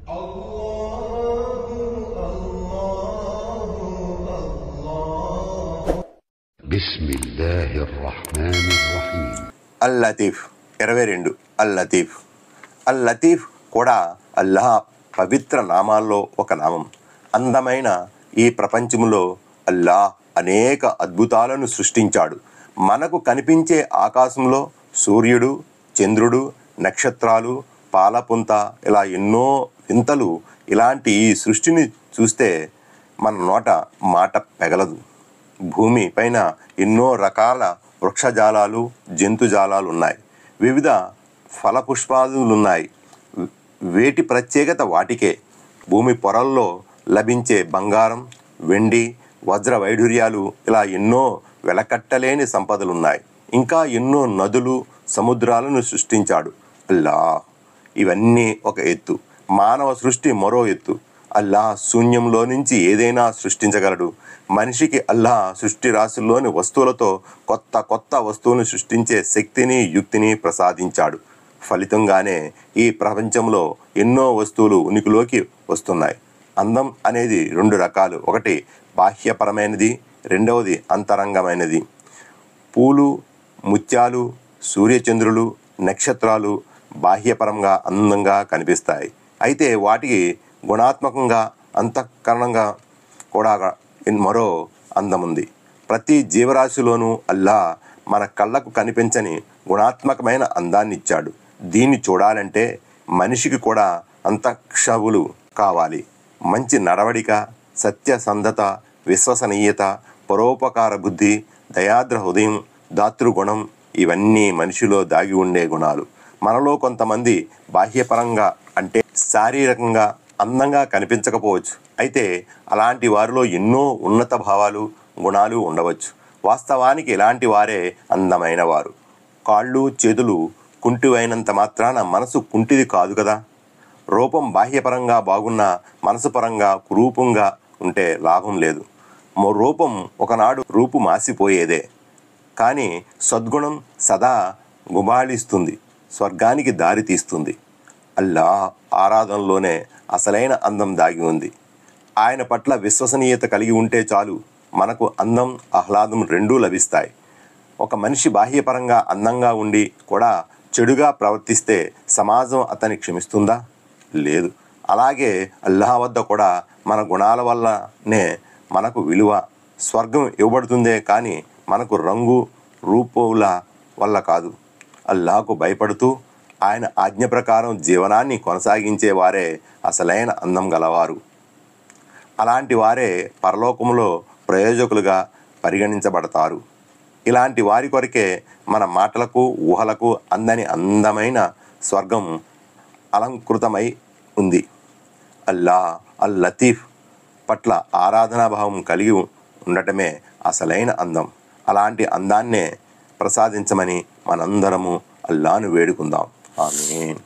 అల్ లతీఫ్ 22 అల్ లతీఫ్. అల్ లతీఫ్ కూడా అల్లాహ్ పవిత్ర నామాల్లో ఒక నామం. అందమైన ఈ ప్రపంచంలో అల్లాహ్ అనేక అద్భుతాలను సృష్టించాడు. మనకు కనిపించే ఆకాశంలో సూర్యుడు, చంద్రుడు, నక్షత్రాలు, పాలపుంత, ఇలా ఎన్నో వింతలు. ఇలాంటి ఈ సృష్టిని చూస్తే మన నోట మాట పెగలదు. భూమి పైన ఎన్నో రకాల వృక్షజాలాలు, జంతుజాలాలు ఉన్నాయి. వివిధ ఫలపుష్పాదులున్నాయి. వేటి ప్రత్యేకత వాటికే. భూమి పొరల్లో లభించే బంగారం, వెండి, వజ్ర వైఢూర్యాలు, ఇలా ఎన్నో వెలకట్టలేని సంపదలున్నాయి. ఇంకా ఎన్నో నదులు, సముద్రాలను సృష్టించాడు అల్లాహ్. ఇవన్నీ ఒక ఎత్తు. మానవ సృష్టి మరో ఎత్తు. అల్లాహ్ శూన్యంలో నుంచి ఏదైనా సృష్టించగలడు. మనిషికి అల్లాహ్ సృష్టి రాశుల్లోని వస్తువులతో కొత్త కొత్త వస్తువులను సృష్టించే శక్తిని, యుక్తిని ప్రసాదించాడు. ఫలితంగానే ఈ ప్రపంచంలో ఎన్నో వస్తువులు ఉనికిలోకి వస్తున్నాయి. అందం అనేది 2 రకాలు. ఒకటి బాహ్యపరమైనది, రెండవది అంతరంగమైనది. పూలు, ముత్యాలు, సూర్యచంద్రులు, నక్షత్రాలు బాహ్యపరంగా అందంగా కనిపిస్తాయి. అయితే వాటికి గుణాత్మకంగా, అంతఃకరణంగా కూడా మరో అందముంది. ప్రతి జీవరాశిలోనూ అల్లాహ్ మన కళ్ళకు కనిపించని గుణాత్మకమైన అందాన్ని ఇచ్చాడు. దీన్ని చూడాలంటే మనిషికి కూడా అంతఃక్షవులు కావాలి. మంచి నడవడిక, సత్యసంధత, విశ్వసనీయత, పరోపకార బుద్ధి, దయాద్ర హృదయం, దాతృగుణం, ఇవన్నీ మనిషిలో దాగి ఉండే గుణాలు. మనలో కొంతమంది బాహ్యపరంగా అంటే శారీరకంగా అందంగా కనిపించకపోవచ్చు. అయితే అలాంటి వారిలో ఎన్నో ఉన్నత భావాలు, గుణాలు ఉండవచ్చు. వాస్తవానికి ఇలాంటి వారే అందమైన వారు. కాళ్ళు, చేతులు కుంటివైనంత మాత్రాన మనసు కుంటిది కాదు కదా. రూపం బాహ్యపరంగా బాగున్నా మనసు పరంగా కురూపంగా ఉంటే లాభం లేదు. రూపం ఒకనాడు రూపు మాసిపోయేదే. కానీ సద్గుణం సదా గుబాళిస్తుంది, స్వర్గానికి దారి తీస్తుంది. అల్లాహ్ ఆరాధనలోనే అసలైన అందం దాగి ఉంది. ఆయన పట్ల విశ్వసనీయత కలిగి ఉంటే చాలు, మనకు అందం, ఆహ్లాదం రెండూ లభిస్తాయి. ఒక మనిషి బాహ్యపరంగా అందంగా ఉండి కూడా చెడుగా ప్రవర్తిస్తే సమాజం అతన్ని క్షమిస్తుందా? లేదు. అలాగే అల్లాహ్ వద్ద కూడా మన గుణాల వల్లనే మనకు విలువ, స్వర్గం ఇవ్వబడుతుందే కానీ మనకు రంగు, రూపుల వల్ల కాదు. అల్లాహ్కు భయపడుతూ ఆయన ఆజ్ఞ ప్రకారం జీవనాన్ని కొనసాగించే వారే అసలైన అందం గలవారు. అలాంటి వారే పరలోకంలో ప్రయోజకులుగా పరిగణించబడతారు. ఇలాంటి వారి కొరకే మన మాటలకు, ఊహలకు అందని అందమైన స్వర్గం అలంకృతమై ఉంది. అల్లాహ్ అల్ లతీఫ్ పట్ల ఆరాధనాభావం కలిగి ఉండటమే అసలైన అందం. అలాంటి అందాన్నే ప్రసాదించమని మనందరము అల్లాహ్ను వేడుకుందాం. ఆమీన్.